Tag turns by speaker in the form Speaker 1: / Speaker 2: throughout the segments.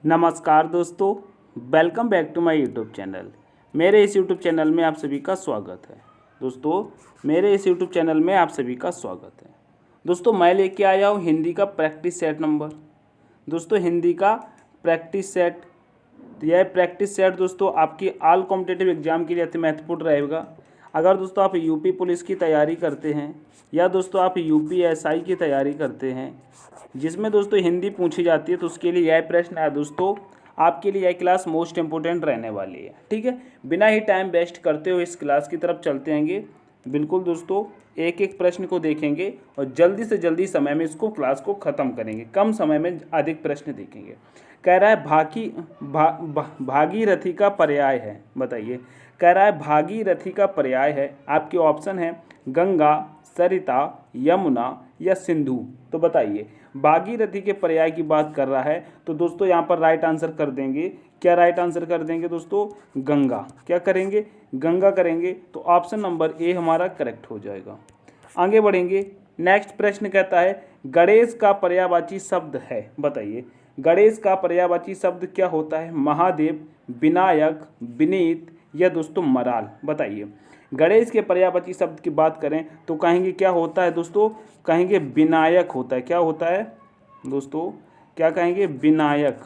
Speaker 1: नमस्कार दोस्तों, welcome back to my YouTube channel. मेरे इस यूट्यूब चैनल में आप सभी का स्वागत है। दोस्तों मैं लेके आया हूँ हिंदी का प्रैक्टिस सेट नंबर। दोस्तों हिंदी का प्रैक्टिस सेट, यह प्रैक्टिस सेट दोस्तों आपकी ऑल कॉम्पिटिटिव एग्जाम के लिए अति महत्वपूर्ण रहेगा। अगर दोस्तों आप यूपी पुलिस की तैयारी करते हैं या दोस्तों आप यूपीएसआई की तैयारी करते हैं जिसमें दोस्तों हिंदी पूछी जाती है, तो उसके लिए यह प्रश्न है दोस्तों, आपके लिए यह क्लास मोस्ट इंपोर्टेंट रहने वाली है। ठीक है, बिना ही टाइम वेस्ट करते हुए इस क्लास की तरफ चलते हैंगे। बिल्कुल दोस्तों, एक एक प्रश्न को देखेंगे और जल्दी से जल्दी समय में इसको क्लास को ख़त्म करेंगे, कम समय में अधिक प्रश्न देखेंगे। कह रहा है भागीरथी का पर्याय है, बताइए। कह रहा है भागीरथी का पर्याय है, आपके ऑप्शन है गंगा, सरिता, यमुना या सिंधु। तो बताइए, भागीरथी के पर्याय की बात कर रहा है, तो दोस्तों यहाँ पर राइट आंसर कर देंगे। क्या राइट आंसर कर देंगे दोस्तों? गंगा। क्या करेंगे? गंगा करेंगे। तो ऑप्शन नंबर ए हमारा करेक्ट हो जाएगा। आगे बढ़ेंगे। नेक्स्ट प्रश्न कहता है गणेश का पर्यायवाची शब्द है, बताइए। गणेश का पर्यायवाची शब्द क्या होता है? महादेव, विनायक, विनीत या दोस्तों मराल। बताइए, गणेश के पर्यायवाची शब्द की बात करें तो कहेंगे क्या होता है दोस्तों? कहेंगे विनायक होता है। क्या होता है दोस्तों? क्या कहेंगे? विनायक।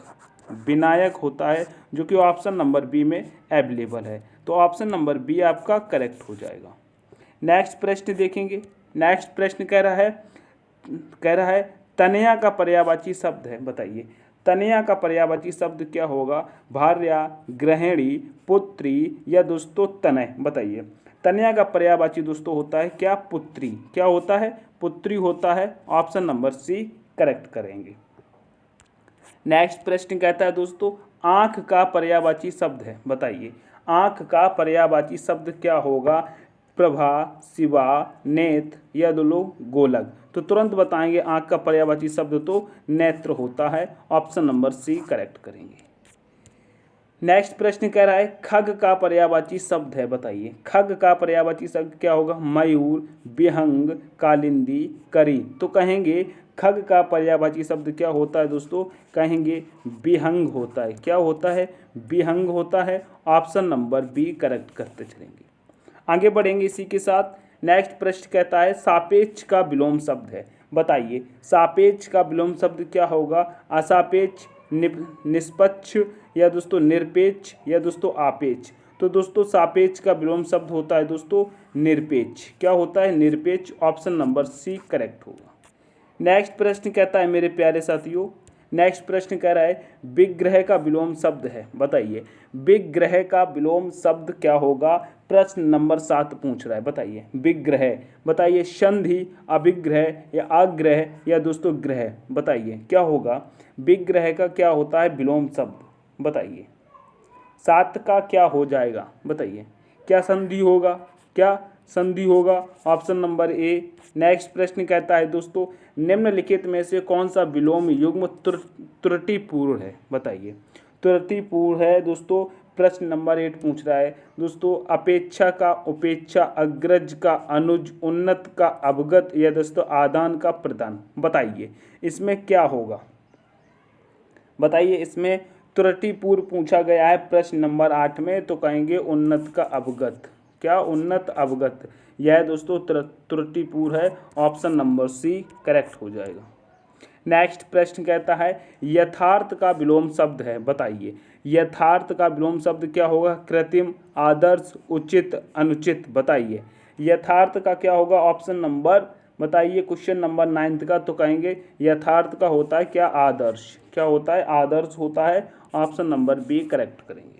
Speaker 1: विनायक होता है, जो कि ऑप्शन नंबर बी में अवेलेबल है। तो ऑप्शन नंबर बी आपका करेक्ट हो जाएगा। नेक्स्ट प्रश्न देखेंगे। नेक्स्ट प्रश्न कह रहा है तनया का पर्यायवाची शब्द है, बताइए। तनया का पर्यायवाची शब्द क्या होगा? भार्या, गृहिणी, पुत्री या दोस्तों तनय। बताइए, तनया का पर्यायवाची दोस्तों होता है क्या? पुत्री। क्या होता है? पुत्री होता है। ऑप्शन नंबर सी करेक्ट करेंगे। नेक्स्ट प्रश्न कहता है दोस्तों आंख का पर्यायवाची शब्द है, बताइए। आंख का पर्यायवाची शब्द क्या होगा? प्रभा, शिवा, नेत्र या गोलक। तो तुरंत बताएंगे, आंख का पर्यायवाची शब्द तो नेत्र होता है। ऑप्शन नंबर सी करेक्ट करेंगे। नेक्स्ट प्रश्न कह रहा है खग का पर्यायवाची शब्द है, बताइए। खग का पर्यायवाची शब्द क्या होगा? मयूर, विहंग, कालिंदी, करी। तो कहेंगे खग का पर्यायवाची शब्द क्या होता है दोस्तों? कहेंगे विहंग होता है। क्या होता है? विहंग होता है। ऑप्शन नंबर बी करेक्ट करते चलेंगे। आगे बढ़ेंगे इसी के साथ। नेक्स्ट प्रश्न कहता है सापेक्ष का विलोम शब्द है, बताइए। सापेक्ष का विलोम शब्द क्या होगा? असापेक्ष, निष्पक्ष या दोस्तों निरपेक्ष या दोस्तों आपेक्ष। तो दोस्तों सापेक्ष का विलोम शब्द होता है दोस्तों निरपेक्ष। क्या होता है? निरपेक्ष। ऑप्शन नंबर सी करेक्ट होगा। नेक्स्ट प्रश्न कहता है मेरे प्यारे साथियों, नेक्स्ट प्रश्न कह रहा है विग्रह का विलोम शब्द है, बताइए। विग्रह का विलोम शब्द क्या होगा? प्रश्न नंबर 7 पूछ रहा है, बताइए। विग्रह, बताइए संधि, अभिग्रह या आग्रह या दोस्तों ग्रह। बताइए क्या होगा? विग्रह का क्या होता है विलोम शब्द? बताइए। 7 का क्या हो जाएगा? बताइए। क्या संधि होगा? क्या संधि होगा? Option number A. नेक्स्ट प्रश्न कहता है दोस्तों निम्नलिखित में से कौन सा विलोम युग्म त्रुटिपूर्ण है? बताइए। त्रुटिपूर्ण है दोस्तों। प्रश्न नंबर 8 पूछ रहा है दोस्तों अपेक्षा का उपेक्षा, अग्रज का अनुज, उन्नत का अवगत या दोस्तों आदान का प्रदान। बताइए इसमें क्या होगा? बताइए, इसमें त्रुटिपूर्ण पूछा गया है प्रश्न नंबर 8 में, तो कहेंगे उन्नत का अवगत। क्या? उन्नत अवगत। यह दोस्तों त्रुटिपूर्ण है। ऑप्शन नंबर सी करेक्ट हो जाएगा। नेक्स्ट प्रश्न कहता है यथार्थ का विलोम शब्द है, बताइए। यथार्थ का विलोम शब्द क्या होगा? कृत्रिम, आदर्श, उचित, अनुचित। बताइए यथार्थ का क्या होगा? ऑप्शन नंबर बताइए क्वेश्चन नंबर 9 का, तो कहेंगे यथार्थ का होता है क्या? आदर्श। क्या होता है? आदर्श होता है। ऑप्शन नंबर बी करेक्ट करेंगे।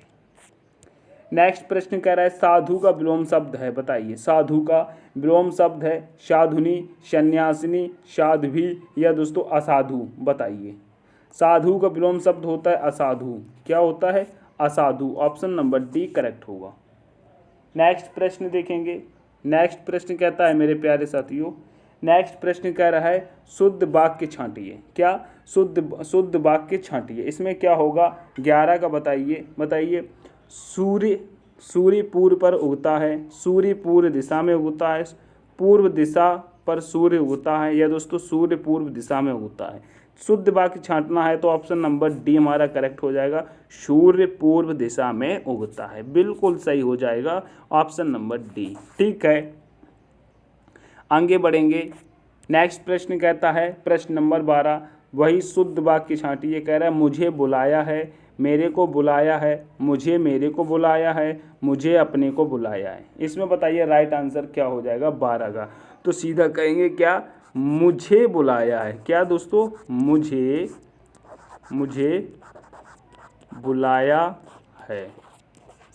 Speaker 1: नेक्स्ट प्रश्न कह रहा है साधु का विलोम शब्द है, बताइए। साधु का विलोम शब्द है साधुनी, सन्यासिनी, साध्वी या दोस्तों असाधु। बताइए। साधु का विलोम शब्द होता है असाधु। क्या होता है? असाधु। ऑप्शन नंबर डी करेक्ट होगा। नेक्स्ट प्रश्न देखेंगे। नेक्स्ट प्रश्न कहता है मेरे प्यारे साथियों, नेक्स्ट प्रश्न कह रहा है शुद्ध वाक्य छांटिए। क्या? शुद्ध वाक्य छांटिए। इसमें क्या होगा? 11 का बताइए। बताइए सूर्य पूर्व पर उगता है, सूर्य पूर्व दिशा में उगता है, पूर्व दिशा पर सूर्य उगता है या दोस्तों सूर्य पूर्व दिशा में उगता है। शुद्ध वाक्य छांटना है तो ऑप्शन नंबर डी हमारा करेक्ट हो जाएगा। सूर्य पूर्व दिशा में उगता है, बिल्कुल सही हो जाएगा ऑप्शन नंबर डी। ठीक है, आगे बढ़ेंगे। नेक्स्ट प्रश्न कहता है प्रश्न नंबर 12, वही शुद्ध वाक्य छांटिए। कह रहा है मुझे बुलाया है, मेरे को बुलाया है, मुझे मेरे को बुलाया है, मुझे अपने को बुलाया है। इसमें बताइए राइट आंसर क्या हो जाएगा 12 का। तो सीधा कहेंगे क्या, मुझे बुलाया है। क्या दोस्तों, मुझे बुलाया है,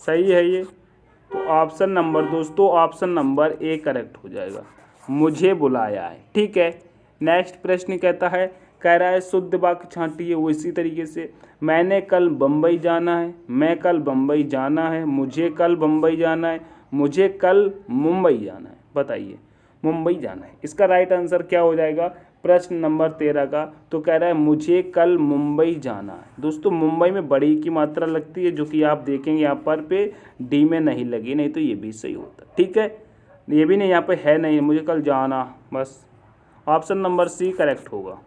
Speaker 1: सही है ये। तो ऑप्शन नंबर दोस्तों, ऑप्शन नंबर ए करेक्ट हो जाएगा, मुझे बुलाया है। ठीक है, नेक्स्ट प्रश्न कहता है, कह रहा है शुद्ध वाक्य छांटिए। वो इसी तरीके से, मैंने कल बम्बई जाना है, मैं कल बम्बई जाना है, मुझे कल बम्बई जाना है, मुझे कल मुंबई जाना है। बताइए, मुंबई जाना है, इसका राइट आंसर क्या हो जाएगा प्रश्न नंबर 13 का। तो कह रहा है मुझे कल मुंबई जाना है। दोस्तों मुंबई में बड़ी की मात्रा लगती है, जो कि आप देखेंगे यहाँ पर पे डी में नहीं लगी, नहीं तो ये भी सही होता। ठीक है, ये भी नहीं, यहाँ पे है नहीं, मुझे कल जाना, बस ऑप्शन नंबर सी करेक्ट होगा।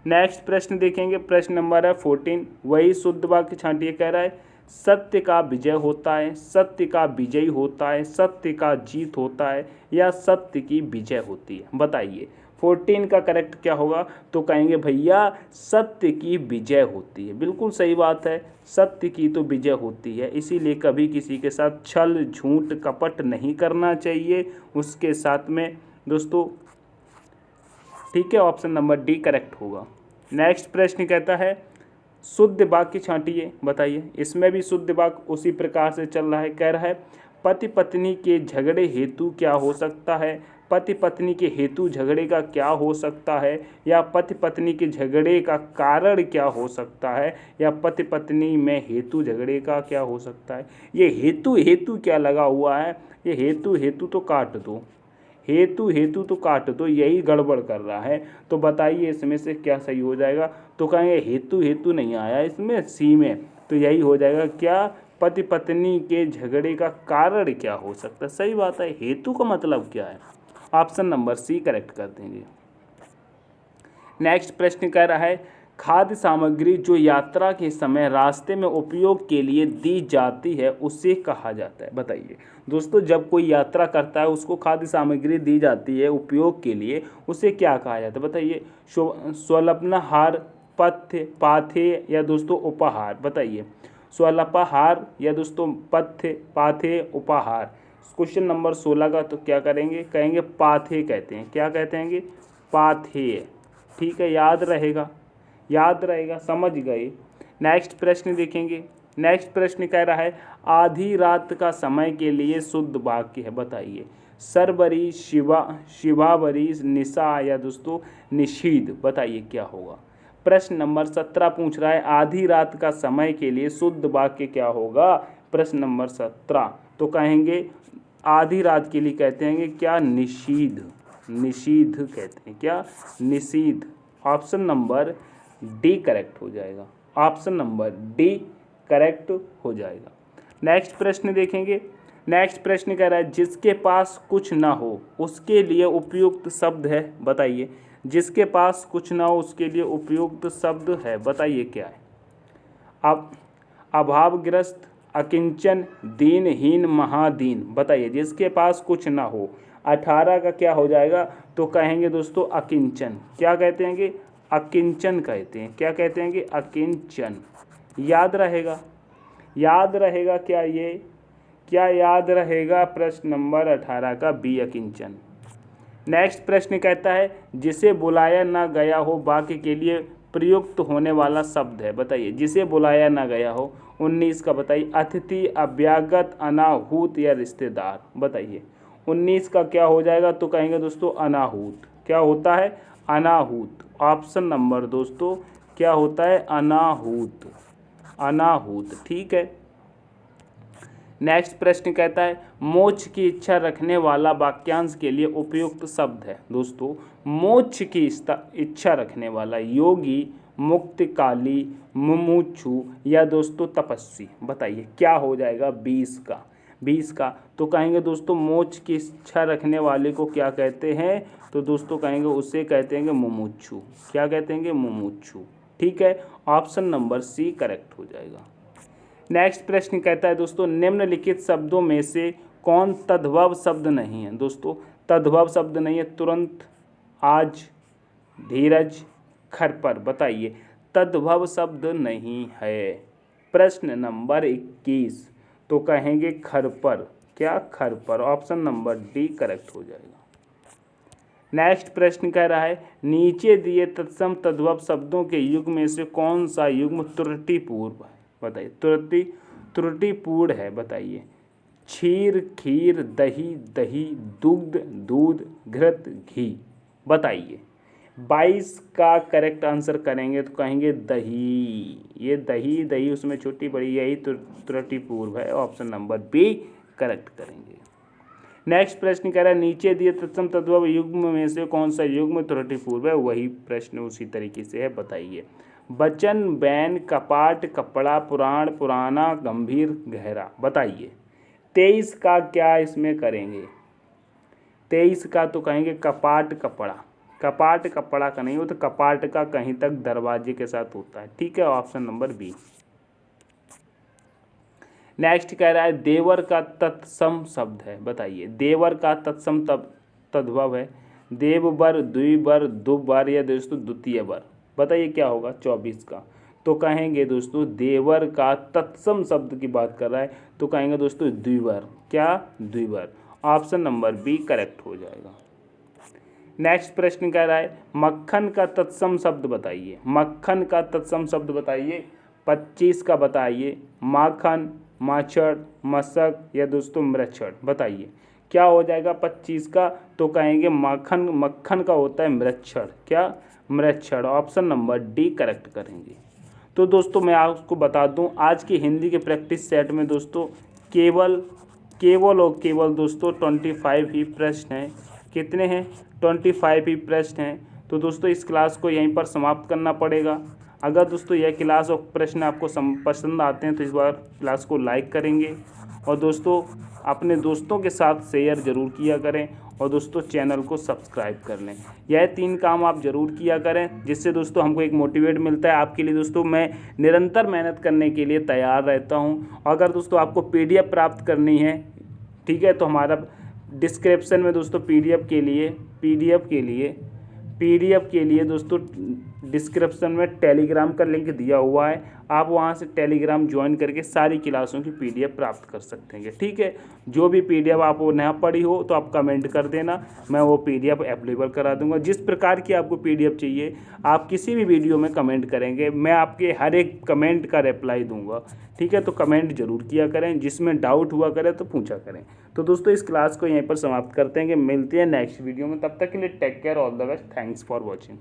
Speaker 1: नेक्स्ट प्रश्न देखेंगे, प्रश्न नंबर है 14, वही शुद्ध वाक्य छांटिए। कह रहा है सत्य का विजय होता है, सत्य का विजयी होता है, सत्य का जीत होता है, या सत्य की विजय होती है। बताइए 14 का करेक्ट क्या होगा। तो कहेंगे भैया सत्य की विजय होती है, बिल्कुल सही बात है, सत्य की तो विजय होती है। इसीलिए कभी किसी के साथ छल झूठ कपट नहीं करना चाहिए उसके साथ में दोस्तों। ठीक है, ऑप्शन नंबर डी करेक्ट होगा। नेक्स्ट प्रश्न कहता है शुद्ध वाक्य छांटिए। बताइए, इसमें भी शुद्ध वाक्य उसी प्रकार से चल रहा है। कह रहा है पति पत्नी के झगड़े हेतु क्या हो सकता है, पति पत्नी के हेतु झगड़े का क्या हो सकता है, या पति पत्नी के झगड़े का कारण क्या हो सकता है, या पति पत्नी में हेतु झगड़े का क्या हो सकता है। ये हेतु हेतु क्या लगा हुआ है, ये हेतु हेतु तो काट दो, हेतु हेतु तो काट दो, यही गड़बड़ कर रहा है। तो बताइए इसमें से क्या सही हो जाएगा। तो कहेंगे हेतु हेतु नहीं आया इसमें, सी में, तो यही हो जाएगा क्या, पति पत्नी के झगड़े का कारण क्या हो सकता है। सही बात है, हेतु का मतलब क्या है, ऑप्शन नंबर सी करेक्ट कर देंगे। नेक्स्ट प्रश्न कह रहा है खाद्य सामग्री जो यात्रा के समय रास्ते में उपयोग के लिए दी जाती है उसे कहा जाता है। बताइए दोस्तों, जब कोई यात्रा करता है उसको खाद्य सामग्री दी जाती है उपयोग के लिए, उसे क्या कहा जाता है। बताइए, स्वल्पाहार, पथ्य, पाथेय, या दोस्तों उपहार। बताइए, स्वल्पाहार या दोस्तों पथ्य, पाथेय, उपहार। क्वेश्चन नंबर 16 का तो क्या करेंगे, कहेंगे पाथेय कहते हैं। क्या कहते हैं, पाथेय। ठीक है, याद रहेगा, याद रहेगा, समझ गए। नेक्स्ट प्रश्न देखेंगे। नेक्स्ट प्रश्न कह रहा है आधी रात का समय के लिए शुद्ध वाक्य है। बताइए, सरबरी, शिवावरी, निशा, या दोस्तों निशीद। बताइए क्या होगा। प्रश्न नंबर 17 पूछ रहा है आधी रात का समय के लिए शुद्ध वाक्य क्या होगा। प्रश्न नंबर 17, तो कहेंगे आधी रात के लिए कहते हैं क्या, निशीध, निशीध कहते हैं, क्या, निशीध। ऑप्शन नंबर डी करेक्ट हो जाएगा, ऑप्शन नंबर डी करेक्ट हो जाएगा। नेक्स्ट प्रश्न देखेंगे। नेक्स्ट प्रश्न कह रहा है जिसके पास कुछ ना हो उसके लिए उपयुक्त शब्द है। बताइए, जिसके पास कुछ ना हो उसके लिए उपयुक्त शब्द है। बताइए क्या है। अब अभावग्रस्त, अकिंचन, दीनहीन, महादीन। बताइए, जिसके पास कुछ ना हो 18 का क्या हो जाएगा। तो कहेंगे दोस्तों अकिंचन। क्या कहते हैं कि अकिंचन कहते हैं। क्या कहते हैं कि अकिंचन। याद रहेगा, याद रहेगा क्या, ये क्या याद रहेगा। प्रश्न नंबर 18 का बी अकिंचन। नेक्स्ट प्रश्न कहता है जिसे बुलाया ना गया हो वाक्य के लिए प्रयुक्त होने वाला शब्द है। बताइए, जिसे बुलाया ना गया हो। 19 का बताइए, अतिथि, अभ्यागत, अनाहूत, या रिश्तेदार। बताइए 19 का क्या हो जाएगा। तो कहेंगे दोस्तों अनाहूत। क्या होता है, अनाहूत। ऑप्शन नंबर दोस्तों क्या होता है, अनाहूत, अनाहूत। ठीक है। नेक्स्ट प्रश्न कहता है मोक्ष की इच्छा रखने वाला वाक्यांश के लिए उपयुक्त शब्द है। दोस्तों मोक्ष की इच्छा रखने वाला, योगी, मुक्तिकाली, मुमुक्षु, या दोस्तों तपस्वी। बताइए क्या हो जाएगा 20 का। 20 का। तो कहेंगे दोस्तों मोक्ष की इच्छा रखने वाले को क्या कहते हैं, तो दोस्तों कहेंगे उसे कहते हैं मुमुक्षु। क्या कहते हैं, मुमुक्षु। ठीक है, ऑप्शन नंबर सी करेक्ट हो जाएगा। नेक्स्ट प्रश्न कहता है दोस्तों निम्नलिखित शब्दों में से कौन तद्भव शब्द नहीं है। दोस्तों तद्भव शब्द नहीं है, तुरंत, आज, धीरज, खरपर। बताइए तद्भव शब्द नहीं है। प्रश्न नंबर 21 तो कहेंगे खरपर। क्या, खरपर। ऑप्शन नंबर डी करेक्ट हो जाएगा। नेक्स्ट प्रश्न कह रहा है नीचे दिए तत्सम तद्भव शब्दों के युग्म में से कौन सा युग्म त्रुटिपूर्ण है। बताइए त्रुटिपूर्ण है। बताइए क्षीर, खीर, दही, दही, दुग्ध, दूध, घृत, घी। बताइए 22 का करेक्ट आंसर करेंगे तो कहेंगे दही। ये दही, दही उसमें छोटी बड़ी, यही त्रुटिपूर्ण है। ऑप्शन नंबर बी करेक्ट करेंगे। नेक्स्ट प्रश्न कह रहा है नीचे दिए तत्सम तद्भव युग्म में से कौन सा युग्म त्रुटिपूर्ण है। वही प्रश्न उसी तरीके से है। बताइए वचन, बैन, कपाट, कपड़ा, पुराण, पुराना, गंभीर, गहरा। बताइए 23 का क्या इसमें करेंगे। 23 का तो कहेंगे कपाट, कपड़ा। कपाट कपड़ा का नहीं हो तो कपाट का कहीं तक दरवाजे के साथ होता है। ठीक है, ऑप्शन नंबर बी। नेक्स्ट कह रहा है देवर का तत्सम शब्द है। बताइए देवर का तत्सम तद्भव है देववर, द्विवर, दुबर या दोस्तों द्वितीय वर। बताइए क्या होगा 24 का। तो कहेंगे दोस्तों देवर का तत्सम शब्द की बात कर रहा है तो कहेंगे दोस्तों द्विवर। क्या, द्विवर। ऑप्शन नंबर बी करेक्ट हो जाएगा। नेक्स्ट प्रश्न कह रहा है मक्खन का तत्सम शब्द बताइए। मक्खन का तत्सम शब्द बताइए। 25 का बताइए माखन, माछड़, मशक या दोस्तों मृक्षण। बताइए क्या हो जाएगा 25 का। तो कहेंगे माखन, मक्खन का होता है मृक्षण। क्या, मृक्षण। ऑप्शन नंबर डी करेक्ट करेंगे। तो दोस्तों मैं आपको बता दूं आज की हिंदी के प्रैक्टिस सेट में दोस्तों केवल और केवल दोस्तों 25 ही प्रश्न हैं। कितने हैं, 25 ही प्रश्न हैं। तो दोस्तों इस क्लास को यहीं पर समाप्त करना पड़ेगा। अगर दोस्तों यह क्लास और प्रश्न आपको पसंद आते हैं तो इस बार क्लास को लाइक करेंगे और दोस्तों अपने दोस्तों के साथ शेयर ज़रूर किया करें और दोस्तों चैनल को सब्सक्राइब कर लें। यह 3 काम आप ज़रूर किया करें जिससे दोस्तों हमको एक मोटिवेट मिलता है। आपके लिए दोस्तों मैं निरंतर मेहनत करने के लिए तैयार रहता हूँ। अगर दोस्तों आपको PDF प्राप्त करनी है, ठीक है, तो हमारा डिस्क्रिप्शन में दोस्तों PDF के लिए दोस्तों डिस्क्रिप्शन में टेलीग्राम का लिंक दिया हुआ है। आप वहां से टेलीग्राम ज्वाइन करके सारी क्लासों की PDF प्राप्त कर सकते हैं। ठीक है, जो भी PDF आपको ना पड़ी हो तो आप कमेंट कर देना, मैं वो PDF अवेलेबल करा दूंगा। जिस प्रकार की आपको PDF चाहिए आप किसी भी वीडियो में कमेंट करेंगे, मैं आपके हर एक कमेंट का रिप्लाई दूंगा। ठीक है, तो कमेंट जरूर किया करें, जिसमें डाउट हुआ करे तो पूछा करें। तो दोस्तों इस क्लास को यहीं पर समाप्त करते हैं कि मिलते हैं नेक्स्ट वीडियो में। तब तक के लिए take care, all the best, thanks for watching.